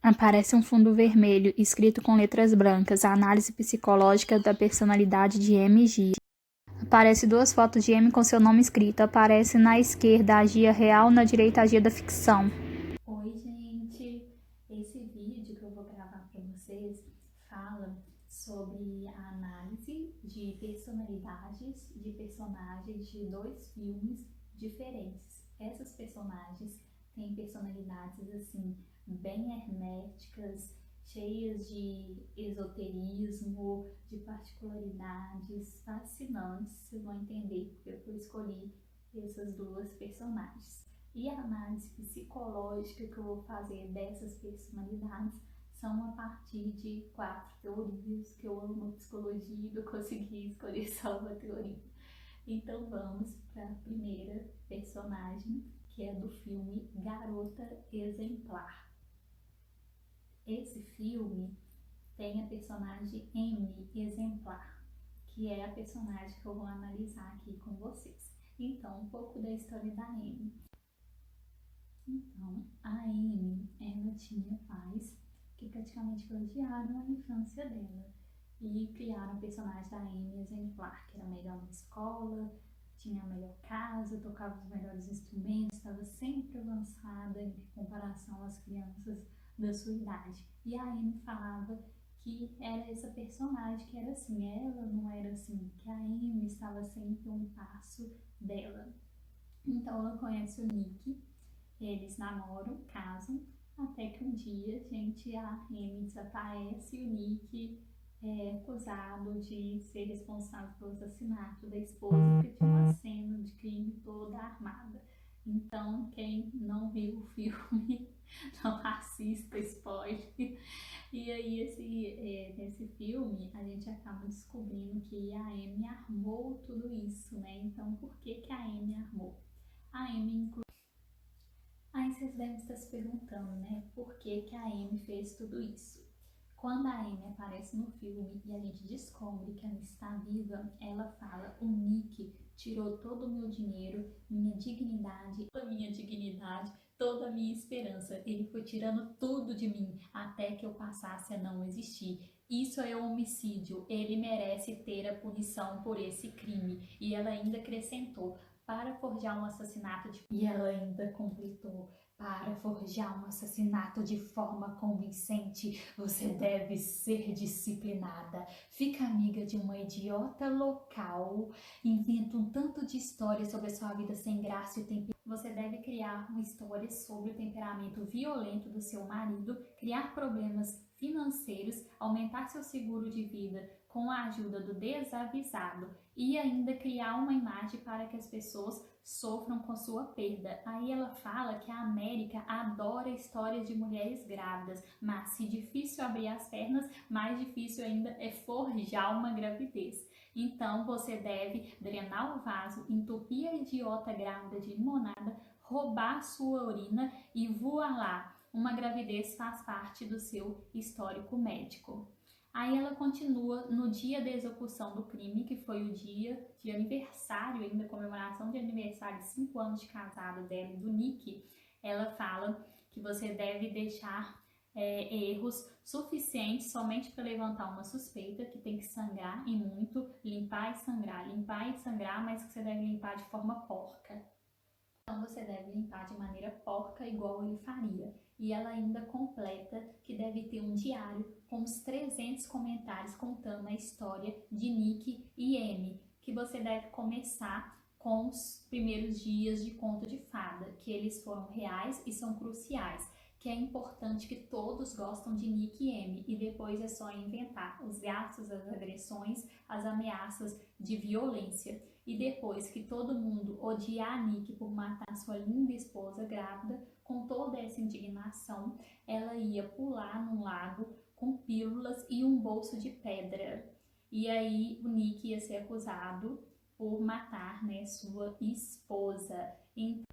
Aparece um fundo vermelho, escrito com letras brancas, a análise psicológica da personalidade de MG. Aparece duas fotos de M com seu nome escrito. Aparece na esquerda a Gia real, na direita a Gia da ficção. Oi, gente! Esse vídeo que eu vou gravar para vocês fala sobre a análise de personalidades de personagens de dois filmes diferentes. Essas personagens têm personalidades assim bem herméticas, cheias de esoterismo, de particularidades fascinantes. Vocês vão entender porque eu escolhi essas duas personagens. E a análise psicológica que eu vou fazer dessas personalidades são a partir de 4 teorias, que eu amo psicologia e eu consegui escolher só uma teoria. Então vamos para a primeira personagem, que é do filme Garota Exemplar. Esse filme tem a personagem M Exemplar, que é a personagem que eu vou analisar aqui com vocês. Então, um pouco da história da M. Então, a Amy, ela tinha pais que praticamente odiaram a infância dela e criaram o personagem da Amy exemplar, que era melhor na escola, tinha a melhor casa, tocava os melhores instrumentos, estava sempre avançada em comparação às crianças da sua idade. E a Amy falava que era essa personagem que era assim, ela não era assim, que a Amy estava sempre um passo dela. Então ela conhece o Nick, eles namoram, casam, até que um dia, gente, a Amy desaparece e o Nick é acusado de ser responsável pelo assassinato da esposa, porque tinha uma cena de crime toda armada. Então, quem não viu o filme, não assista, spoiler. E aí, nesse filme, a gente acaba descobrindo que a Amy armou tudo isso, né? Então, por que que a Amy armou? A Amy, aí vocês devem estar se perguntando, né, por que que a Amy fez tudo isso. Quando a Amy aparece no filme e a gente descobre que ela está viva, ela fala: o Nick tirou todo o meu dinheiro, minha dignidade, toda a minha esperança. Ele foi tirando tudo de mim até que eu passasse a não existir. Isso é homicídio. Ele merece ter a punição por esse crime. E ela ainda acrescentou: para forjar um assassinato de... E ela ainda completou: para forjar um assassinato de forma convincente, você deve ser disciplinada. Fica amiga de uma idiota local, inventa um tanto de histórias sobre a sua vida sem graça e temperamento. Você deve criar uma história sobre o temperamento violento do seu marido, criar problemas financeiros, aumentar seu seguro de vida com a ajuda do desavisado e ainda criar uma imagem para que as pessoas sofram com sua perda. Aí ela fala que a América adora histórias de mulheres grávidas, mas se difícil abrir as pernas, mais difícil ainda é forjar uma gravidez. Então você deve drenar o vaso, entupir a idiota grávida de limonada, roubar sua urina e voar lá. Uma gravidez faz parte do seu histórico médico. Aí ela continua no dia da execução do crime, que foi o dia de aniversário, ainda comemoração de aniversário de 5 anos de casado dela e do Nick. Ela fala que você deve deixar erros suficientes somente para levantar uma suspeita, que tem que sangrar e muito, limpar e sangrar, mas que você deve limpar de forma porca. Então você deve limpar de maneira porca, igual ele faria. E ela ainda completa que deve ter um diário com uns 300 comentários contando a história de Nick e Amy, que você deve começar com os primeiros dias de conto de fada, que eles foram reais e são cruciais, que é importante que todos gostam de Nick e Amy, e depois é só inventar os gastos, as agressões, as ameaças de violência. E depois que todo mundo odiar a Nick por matar sua linda esposa grávida, com toda essa indignação, ela ia pular num lago com pílulas e um bolso de pedra. E aí o Nick ia ser acusado por matar, né, sua esposa. E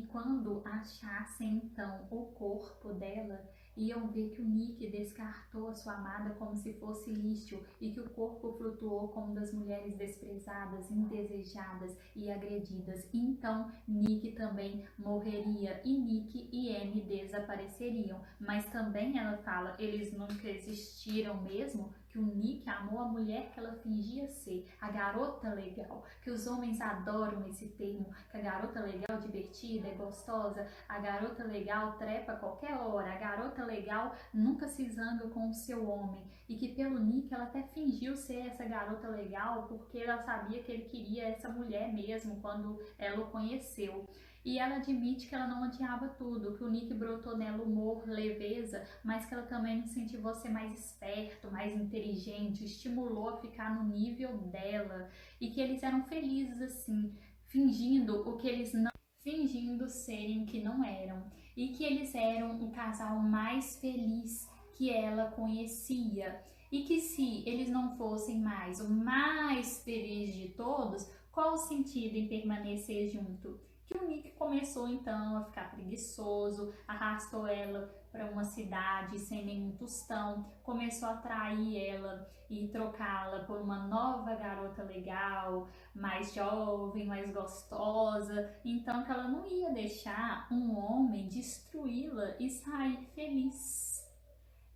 quando achassem então o corpo dela, iam ver que o Nick descartou a sua amada como se fosse lixo e que o corpo flutuou como das mulheres desprezadas, indesejadas e agredidas. Então Nick também morreria e Nick e Amy desapareceriam. Mas também ela fala, eles nunca existiram mesmo, que o Nick amou a mulher que ela fingia ser, a garota legal, que os homens adoram esse termo, que a garota legal divertida, é gostosa, a garota legal trepa a qualquer hora, a garota legal nunca se zanga com o seu homem, e que pelo Nick ela até fingiu ser essa garota legal porque ela sabia que ele queria essa mulher mesmo quando ela o conheceu. E ela admite que ela não odiava tudo, que o Nick brotou nela humor, leveza, mas que ela também incentivou a ser mais esperto, mais inteligente, estimulou a ficar no nível dela e que eles eram felizes assim, fingindo o que eles não, fingindo serem o que não eram, e que eles eram o casal mais feliz que ela conhecia. E que se eles não fossem mais o mais feliz de todos, qual o sentido em permanecer junto? Que o Nick começou então a ficar preguiçoso, arrastou ela para uma cidade sem nenhum tostão, começou a atrair ela e trocá-la por uma nova garota legal, mais jovem, mais gostosa, então que ela não ia deixar um homem destruí-la e sair feliz.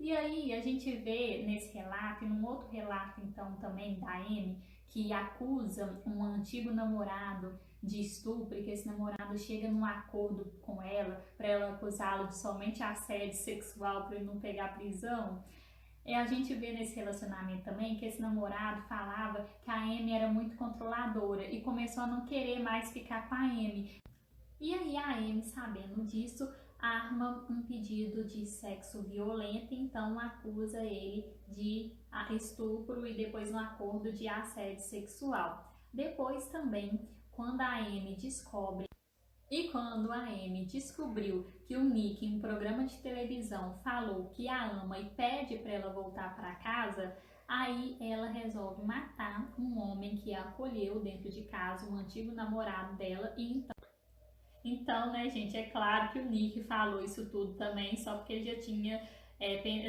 E aí a gente vê nesse relato, e num outro relato então também da Amy, que acusa um antigo namorado de estupro, e que esse namorado chega num acordo com ela para ela acusá-lo de somente assédio sexual para ele não pegar prisão. E a gente vê nesse relacionamento também que esse namorado falava que a Amy era muito controladora e começou a não querer mais ficar com a Amy. E aí a Amy, sabendo disso, arma um pedido de sexo violento, então acusa ele de estupro e depois um acordo de assédio sexual. Depois também, quando a Amy descobriu que o Nick, em um programa de televisão, falou que a ama e pede para ela voltar para casa, aí ela resolve matar um homem que a acolheu dentro de casa, um antigo namorado dela, e então, né, gente, é claro que o Nick falou isso tudo também, só porque ele já tinha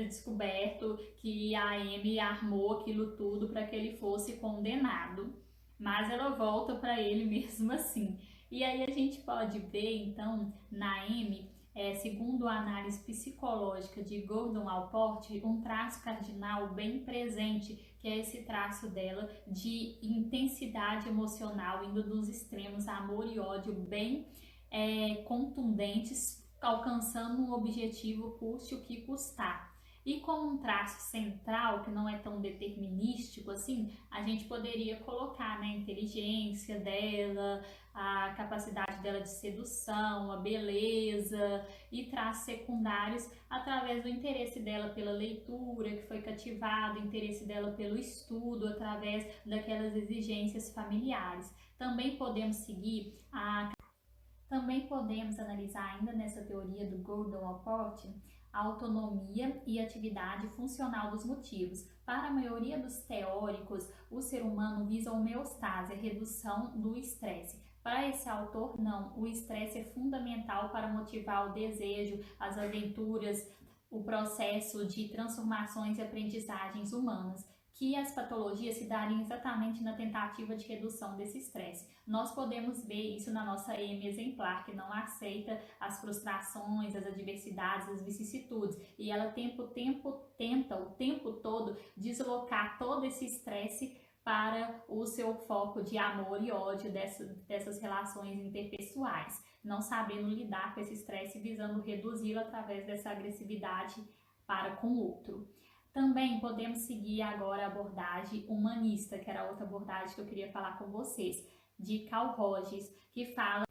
descoberto que a Amy armou aquilo tudo para que ele fosse condenado. Mas ela volta para ele mesmo assim. E aí a gente pode ver, então, na Amy, segundo a análise psicológica de Gordon Allport, um traço cardinal bem presente, que é esse traço dela de intensidade emocional, indo dos extremos, amor e ódio, bem contundentes, alcançando um objetivo custe o que custar. E como um traço central, que não é tão determinístico assim, a gente poderia colocar, né, a inteligência dela, a capacidade dela de sedução, a beleza, e traços secundários através do interesse dela pela leitura, que foi cativado, o interesse dela pelo estudo, através daquelas exigências familiares. Também podemos analisar ainda nessa teoria do Gordon Allport a autonomia e atividade funcional dos motivos. Para a maioria dos teóricos, o ser humano visa a homeostase, a redução do estresse. Para esse autor, não. O estresse é fundamental para motivar o desejo, as aventuras, o processo de transformações e aprendizagens humanas, que as patologias se dariam exatamente na tentativa de redução desse estresse. Nós podemos ver isso na nossa Amy exemplar, que não aceita as frustrações, as adversidades, as vicissitudes, e ela tenta o tempo todo deslocar todo esse estresse para o seu foco de amor e ódio dessas relações interpessoais, não sabendo lidar com esse estresse, visando reduzi-lo através dessa agressividade para com o outro. Também podemos seguir agora a abordagem humanista, que era outra abordagem que eu queria falar com vocês, de Carl Rogers, que fala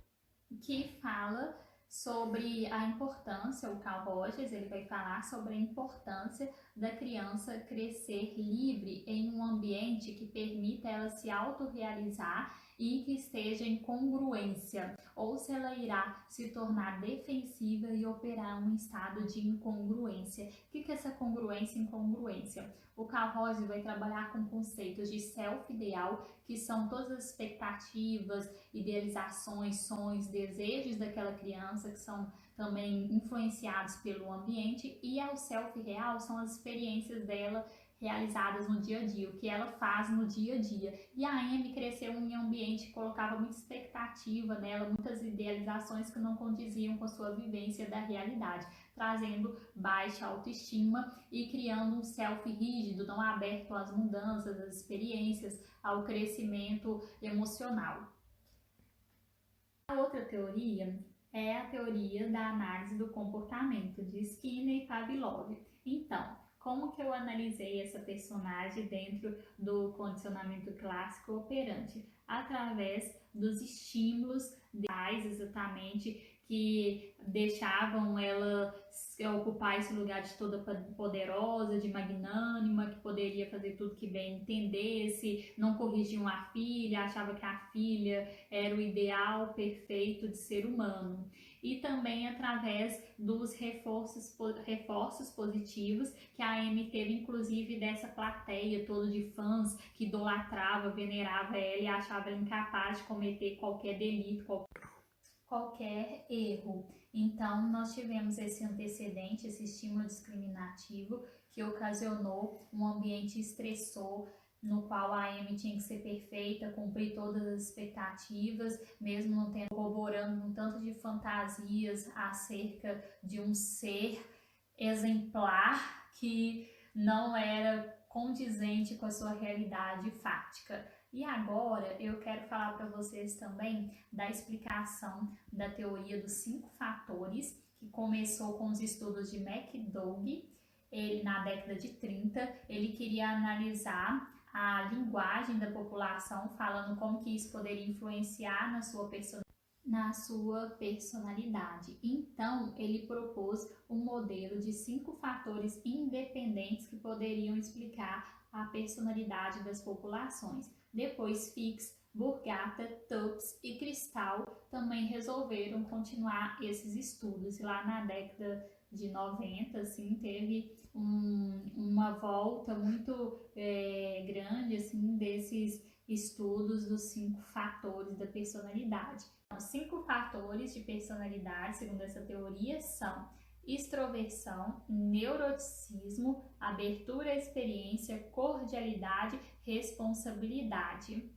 sobre a importância, o Carl Rogers, ele vai falar sobre a importância da criança crescer livre em um ambiente que permita ela se autorrealizar e que esteja em congruência, ou se ela irá se tornar defensiva e operar um estado de incongruência. O que é essa congruência e incongruência? O Carl Rogers vai trabalhar com conceitos de self-ideal, que são todas as expectativas, idealizações, sonhos, desejos daquela criança, que são também influenciados pelo ambiente, e ao self real são as experiências dela realizadas no dia a dia, o que ela faz no dia a dia. E a Amy cresceu em um ambiente que colocava muita expectativa nela, muitas idealizações que não condiziam com a sua vivência da realidade, trazendo baixa autoestima e criando um self rígido, não aberto às mudanças, às experiências, ao crescimento emocional. A outra teoria é a teoria da análise do comportamento de Skinner e Pavlov. Então, como que eu analisei essa personagem dentro do condicionamento clássico operante? Através dos estímulos exatamente que deixavam ela ocupar esse lugar de toda poderosa, de magnânima, que poderia fazer tudo que bem entendesse, não corrigiam a filha, achava que a filha era o ideal perfeito de ser humano. E também através dos reforços positivos que a Amy teve, inclusive dessa plateia toda de fãs que idolatrava, venerava ela e achava ela incapaz de cometer qualquer delito, qualquer erro. Então, nós tivemos esse antecedente, esse estímulo discriminativo que ocasionou um ambiente estressor, no qual a Amy tinha que ser perfeita, cumprir todas as expectativas, mesmo não tendo, corroborando um tanto de fantasias acerca de um ser exemplar que não era condizente com a sua realidade fática. E agora eu quero falar para vocês também da explicação da teoria dos 5 fatores, que começou com os estudos de McDougall. Ele, na década de 30, ele queria analisar a linguagem da população, falando como que isso poderia influenciar na sua personalidade. Então, ele propôs um modelo de 5 fatores independentes que poderiam explicar a personalidade das populações. Depois, Fix, Burgata, Tupps e Cristal também resolveram continuar esses estudos. E lá na década de 90, assim, teve uma volta muito grande, assim, desses estudos dos 5 fatores da personalidade. Então, 5 fatores de personalidade, segundo essa teoria, são extroversão, neuroticismo, abertura à experiência, cordialidade, responsabilidade.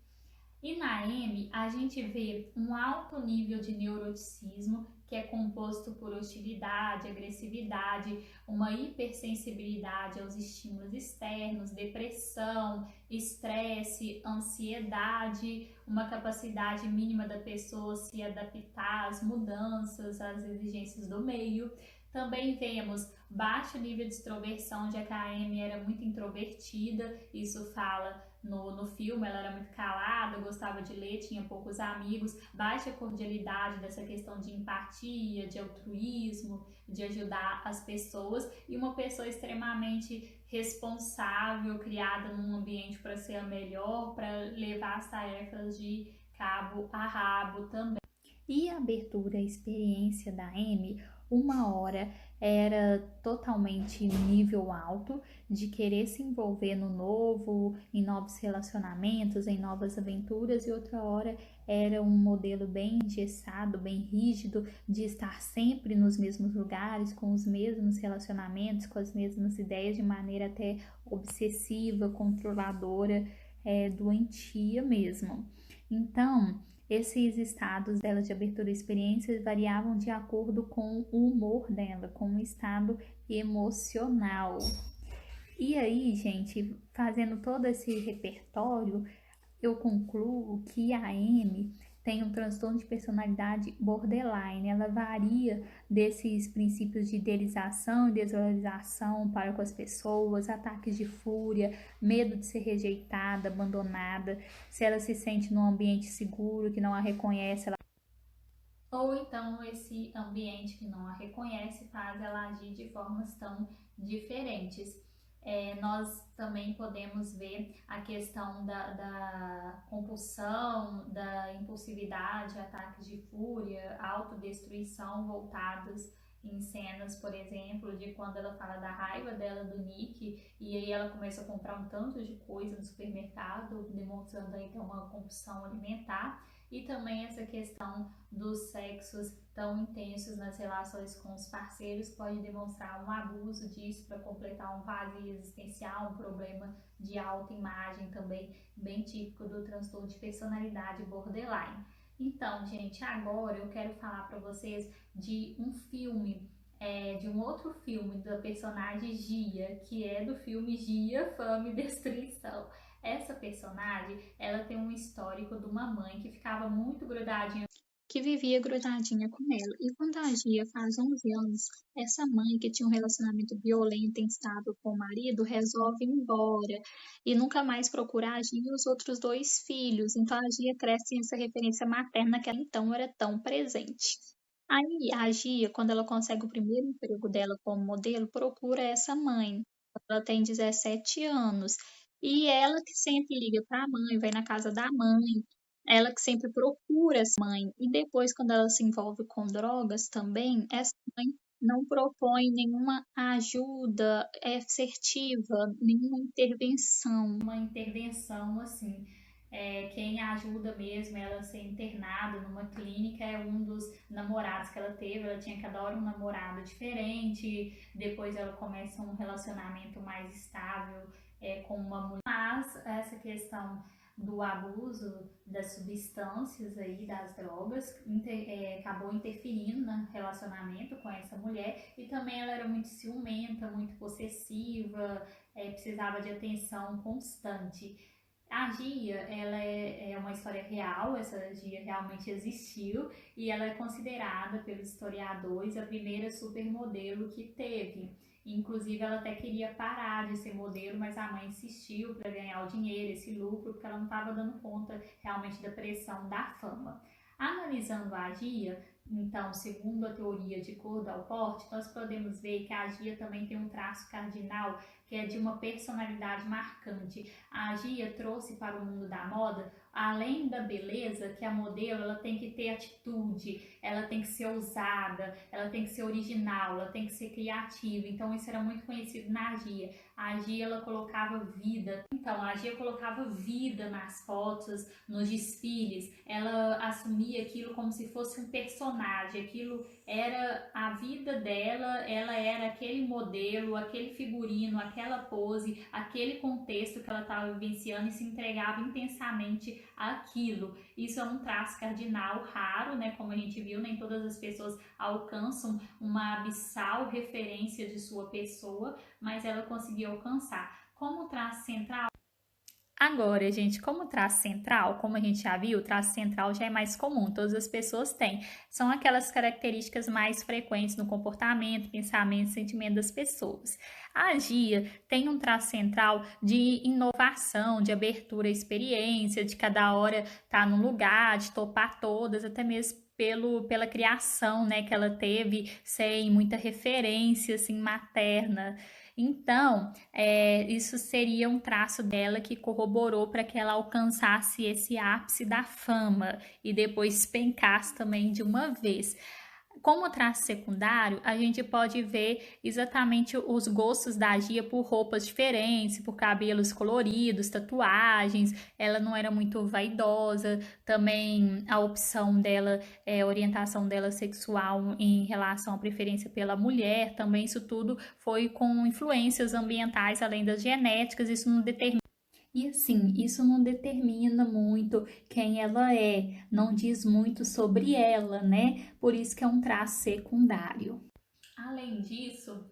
E na Amy, a gente vê um alto nível de neuroticismo, que é composto por hostilidade, agressividade, uma hipersensibilidade aos estímulos externos, depressão, estresse, ansiedade, uma capacidade mínima da pessoa se adaptar às mudanças, às exigências do meio. Também vemos baixo nível de extroversão, já que a Amy era muito introvertida, isso fala no filme, ela era muito calada, gostava de ler, tinha poucos amigos, baixa cordialidade dessa questão de empatia, de altruísmo, de ajudar as pessoas, e uma pessoa extremamente responsável, criada num ambiente para ser a melhor, para levar as tarefas de cabo a rabo também. E a abertura à experiência da Amy, uma hora era totalmente nível alto, de querer se envolver no novo, em novos relacionamentos, em novas aventuras, e outra hora era um modelo bem engessado, bem rígido, de estar sempre nos mesmos lugares, com os mesmos relacionamentos, com as mesmas ideias, de maneira até obsessiva, controladora, doentia mesmo. Então, esses estados dela de abertura à experiência variavam de acordo com o humor dela, com o estado emocional. E aí, gente, fazendo todo esse repertório, eu concluo que a Amy tem um transtorno de personalidade borderline. Ela varia desses princípios de idealização e desvalorização para com as pessoas, ataques de fúria, medo de ser rejeitada, abandonada, se ela se sente num ambiente seguro que não a reconhece, ou então esse ambiente que não a reconhece faz ela agir de formas tão diferentes. Nós também podemos ver a questão da compulsão, da impulsividade, ataques de fúria, autodestruição voltados em cenas, por exemplo, de quando ela fala da raiva dela do Nick, e aí ela começa a comprar um tanto de coisa no supermercado, demonstrando aí que é uma compulsão alimentar. E também essa questão dos sexos tão intensos nas relações com os parceiros pode demonstrar um abuso disso para completar um vazio existencial, um problema de autoimagem também bem típico do transtorno de personalidade borderline. Então, gente, agora eu quero falar para vocês de um filme, de um outro filme da personagem Gia, que é do filme Gia, Fama e Destruição. Essa personagem, ela tem um histórico de uma mãe que ficava muito grudadinha, que vivia grudadinha com ela. E quando a Gia faz 11 anos, essa mãe que tinha um relacionamento violento e instável com o marido resolve ir embora e nunca mais procura a Gia e os outros dois filhos. Então a Gia cresce sem essa referência materna que ela então era tão presente. Aí a Gia, quando ela consegue o primeiro emprego dela como modelo, procura essa mãe. Ela tem 17 anos. E ela que sempre liga para a mãe, vai na casa da mãe, ela que sempre procura essa mãe. E depois, quando ela se envolve com drogas também, essa mãe não propõe nenhuma ajuda assertiva, nenhuma intervenção. uma intervenção assim. Quem ajuda mesmo ela a ser internada numa clínica é um dos namorados que ela teve. Ela tinha cada hora um namorado diferente, depois ela começa um relacionamento mais estável com uma mulher. Mas essa questão do abuso das substâncias aí, das drogas, acabou interferindo no relacionamento com essa mulher. E também ela era muito ciumenta, muito possessiva, precisava de atenção constante. A Gia, ela é uma história real, essa Gia realmente existiu e ela é considerada pelos historiadores a primeira supermodelo que teve. Inclusive, ela até queria parar de ser modelo, mas a mãe insistiu para ganhar o dinheiro, esse lucro, porque ela não estava dando conta realmente da pressão da fama. Analisando a Gia, então, segundo a teoria de Cordell-Porte, nós podemos ver que a Gia também tem um traço cardinal que é de uma personalidade marcante. A Gia trouxe para o mundo da moda, além da beleza, que a modelo ela tem que ter atitude, ela tem que ser ousada, ela tem que ser original, ela tem que ser criativa. Então isso era muito conhecido na Gia. A Gia ela colocava vida. Então a Gia colocava vida nas fotos, nos desfiles. Ela assumia aquilo como se fosse um personagem. Aquilo era a vida dela, ela era aquele modelo, aquele figurino, aquela pose, aquele contexto que ela estava vivenciando e se entregava intensamente àquilo. Isso é um traço cardinal raro, né? Como a gente viu, nem todas as pessoas alcançam uma abissal referência de sua pessoa, mas ela conseguiu alcançar. Como traço central, agora, gente, como traço central, como a gente já viu, o traço central já é mais comum, todas as pessoas têm. São aquelas características mais frequentes no comportamento, pensamento e sentimento das pessoas. A Gia tem um traço central de inovação, de abertura à experiência, de cada hora estar num lugar, de topar todas, até mesmo pela criação, né, que ela teve sem muita referência assim materna. Então, isso seria um traço dela que corroborou para que ela alcançasse esse ápice da fama e depois despencasse também de uma vez. Como traço secundário, a gente pode ver exatamente os gostos da Gia por roupas diferentes, por cabelos coloridos, tatuagens. Ela não era muito vaidosa. Também a opção dela, a orientação dela sexual em relação à preferência pela mulher. Também isso tudo foi com influências ambientais, além das genéticas. Isso não determina. E assim, isso não determina muito quem ela é, não diz muito sobre ela, né? Por isso que é um traço secundário. Além disso,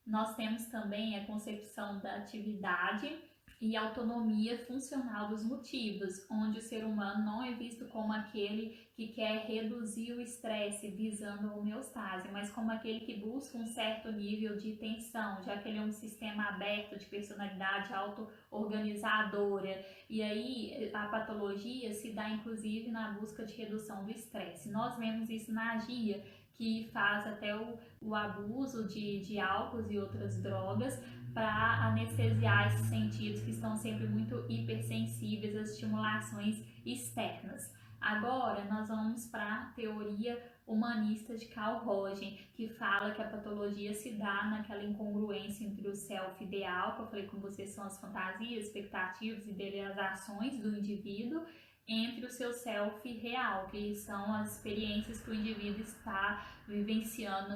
nós temos também a concepção da atividade e autonomia funcional dos motivos, onde o ser humano não é visto como aquele que quer reduzir o estresse visando a homeostase, mas como aquele que busca um certo nível de tensão, já que ele é um sistema aberto de personalidade auto-organizadora. E aí a patologia se dá inclusive na busca de redução do estresse. Nós vemos isso na Gia, que faz até o abuso de álcool e outras drogas para anestesiar esses sentidos que estão sempre muito hipersensíveis às estimulações externas. Agora nós vamos para a teoria humanista de Carl Rogers, que fala que a patologia se dá naquela incongruência entre o self ideal, que eu falei com vocês, são as fantasias, expectativas e idealizações do indivíduo, entre o seu self real, que são as experiências que o indivíduo está vivenciando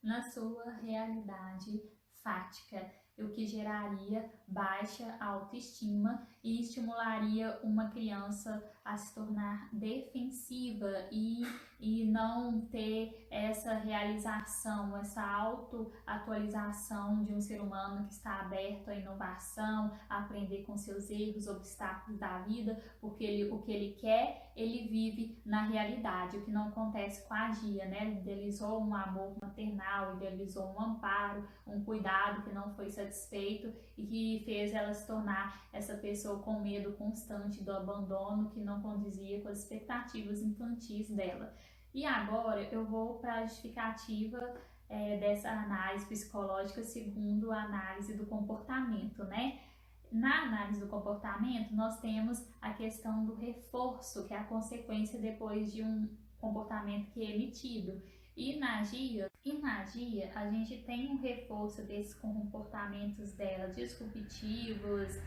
na sua realidade fática, o que geraria baixa autoestima e estimularia uma criança a se tornar defensiva e não ter essa realização, essa autoatualização de um ser humano que está aberto à inovação, a aprender com seus erros, obstáculos da vida, porque o que ele quer, ele vive na realidade, o que não acontece com a Gia, né? Ele idealizou um amor maternal, idealizou um amparo, um cuidado que não foi satisfeito e que fez ela se tornar essa pessoa com medo constante do abandono, que não condizia com as expectativas infantis dela. E agora eu vou para a justificativa dessa análise psicológica segundo a análise do comportamento, né? Na análise do comportamento, nós temos a questão do reforço, que é a consequência depois de um comportamento que é emitido. E na Gia, a gente tem um reforço desses comportamentos dela disruptivos,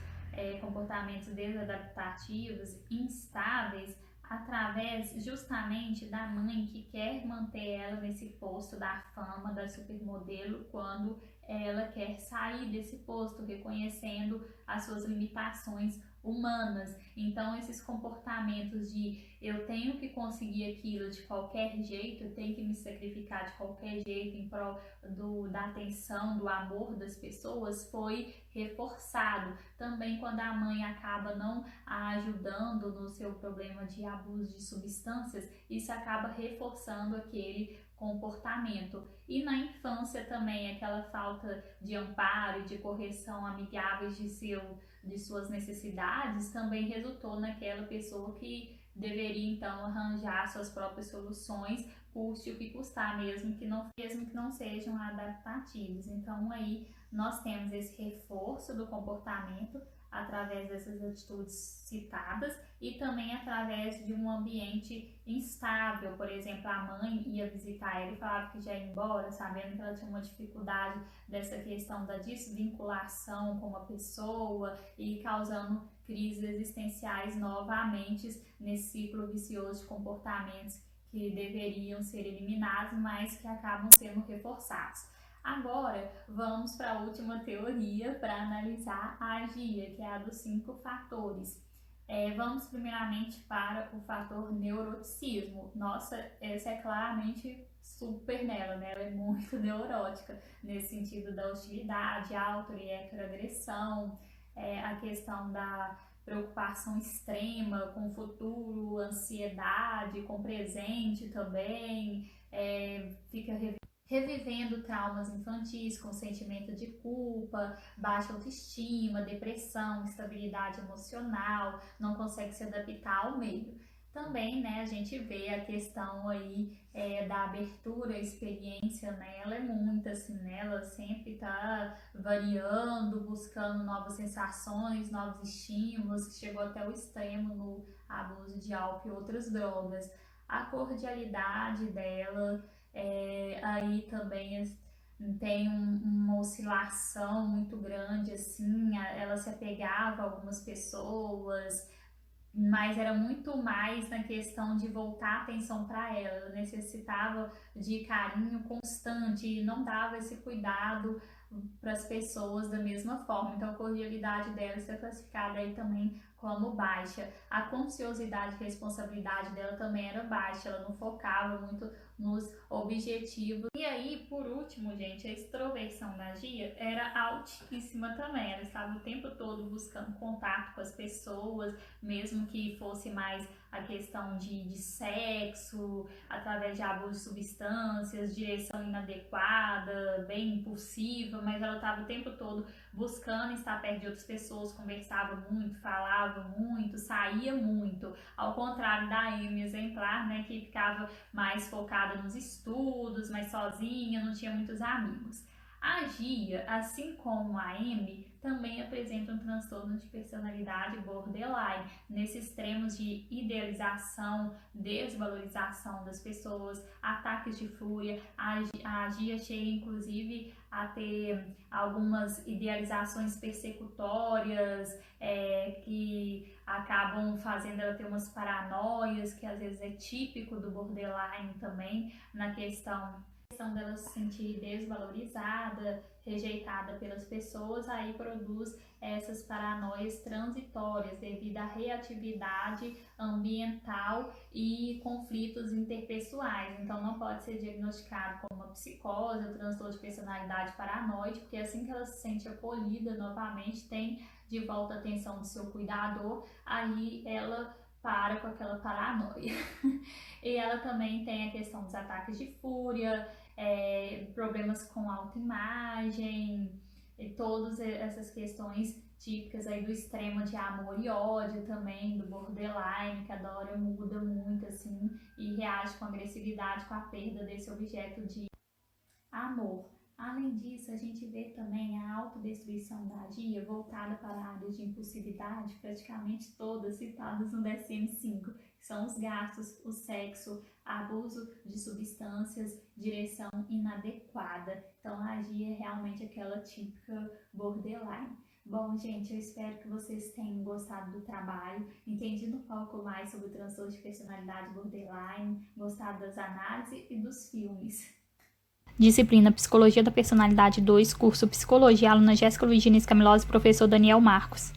comportamentos desadaptativos, instáveis, através justamente da mãe que quer manter ela nesse posto da fama, da supermodelo, quando ela quer sair desse posto, reconhecendo as suas limitações humanas. Então, esses comportamentos de eu tenho que conseguir aquilo de qualquer jeito, eu tenho que me sacrificar de qualquer jeito em prol da atenção, do amor das pessoas, foi reforçado. Também quando a mãe acaba não a ajudando no seu problema de abuso de substâncias, isso acaba reforçando aquele comportamento. E na infância também, aquela falta de amparo e de correção amigáveis de suas necessidades também resultou naquela pessoa que deveria então arranjar suas próprias soluções, custe o que custar, mesmo que não sejam adaptativos. Então aí nós temos esse reforço do comportamento através dessas atitudes citadas e também através de um ambiente instável. Por exemplo, a mãe ia visitar ela e falava que já ia embora, sabendo que ela tinha uma dificuldade dessa questão da desvinculação com uma pessoa e causando crises existenciais novamente nesse ciclo vicioso de comportamentos que deveriam ser eliminados, mas que acabam sendo reforçados. Agora, vamos para a última teoria para analisar a Gia, que é a dos 5 fatores. Vamos primeiramente para o fator neuroticismo. Nossa, essa é claramente super nela, né? Ela é muito neurótica, nesse sentido da hostilidade, auto e heteroagressão, a questão da preocupação extrema com o futuro, ansiedade com o presente também, fica revivendo traumas infantis com sentimento de culpa, baixa autoestima, depressão, instabilidade emocional, não consegue se adaptar ao meio. Também, né, a gente vê a questão aí da abertura à experiência, né, ela é muito assim, né, ela sempre está variando, buscando novas sensações, novos estímulos, que chegou até o extremo no abuso de álcool e outras drogas. A cordialidade dela, aí também tem uma oscilação muito grande, assim, ela se apegava a algumas pessoas, mas era muito mais na questão de voltar a atenção para ela necessitava de carinho constante e não dava esse cuidado para as pessoas da mesma forma. Então a cordialidade dela está classificada aí também como baixa. A consciosidade e responsabilidade dela também era baixa, ela não focava muito nos objetivos. E aí, por último, gente, a extroversão da Gia era altíssima também. Ela estava o tempo todo buscando contato com as pessoas, mesmo que fosse mais a questão de sexo, através de abuso de substâncias, direção inadequada, bem impulsiva, mas ela estava o tempo todo buscando estar perto de outras pessoas, conversava muito, falava muito, saía muito, ao contrário da Amy exemplar, né, que ficava mais focada nos estudos, mais sozinha, não tinha muitos amigos. A Gia, assim como a Amy, também apresenta um transtorno de personalidade borderline, nesses extremos de idealização, desvalorização das pessoas, ataques de fúria. A Gia chega inclusive a ter algumas idealizações persecutórias, que acabam fazendo ela ter umas paranoias, que às vezes é típico do borderline também, na questão dela se sentir desvalorizada, rejeitada pelas pessoas, aí produz essas paranoias transitórias devido à reatividade ambiental e conflitos interpessoais. Então não pode ser diagnosticado como uma psicose ou transtorno de personalidade paranoide, porque assim que ela se sente acolhida novamente, tem de volta a atenção do seu cuidador, aí ela para com aquela paranoia. E ela também tem a questão dos ataques de fúria, problemas com autoimagem, e todas essas questões típicas aí do extremo de amor e ódio também, do borderline, que a Dora muda muito assim e reage com agressividade com a perda desse objeto de amor. Além disso, a gente vê também a autodestruição da Gia voltada para áreas de impulsividade, praticamente todas citadas no DSM-5, que são os gastos, o sexo, abuso de substâncias, direção inadequada. Então, a Gia é realmente aquela típica borderline. Bom, gente, eu espero que vocês tenham gostado do trabalho, entendido um pouco mais sobre o transtorno de personalidade borderline, gostado das análises e dos filmes. Disciplina Psicologia da Personalidade 2, curso Psicologia, aluna Jéssica Virginia Camilose, professor Daniel Marcos.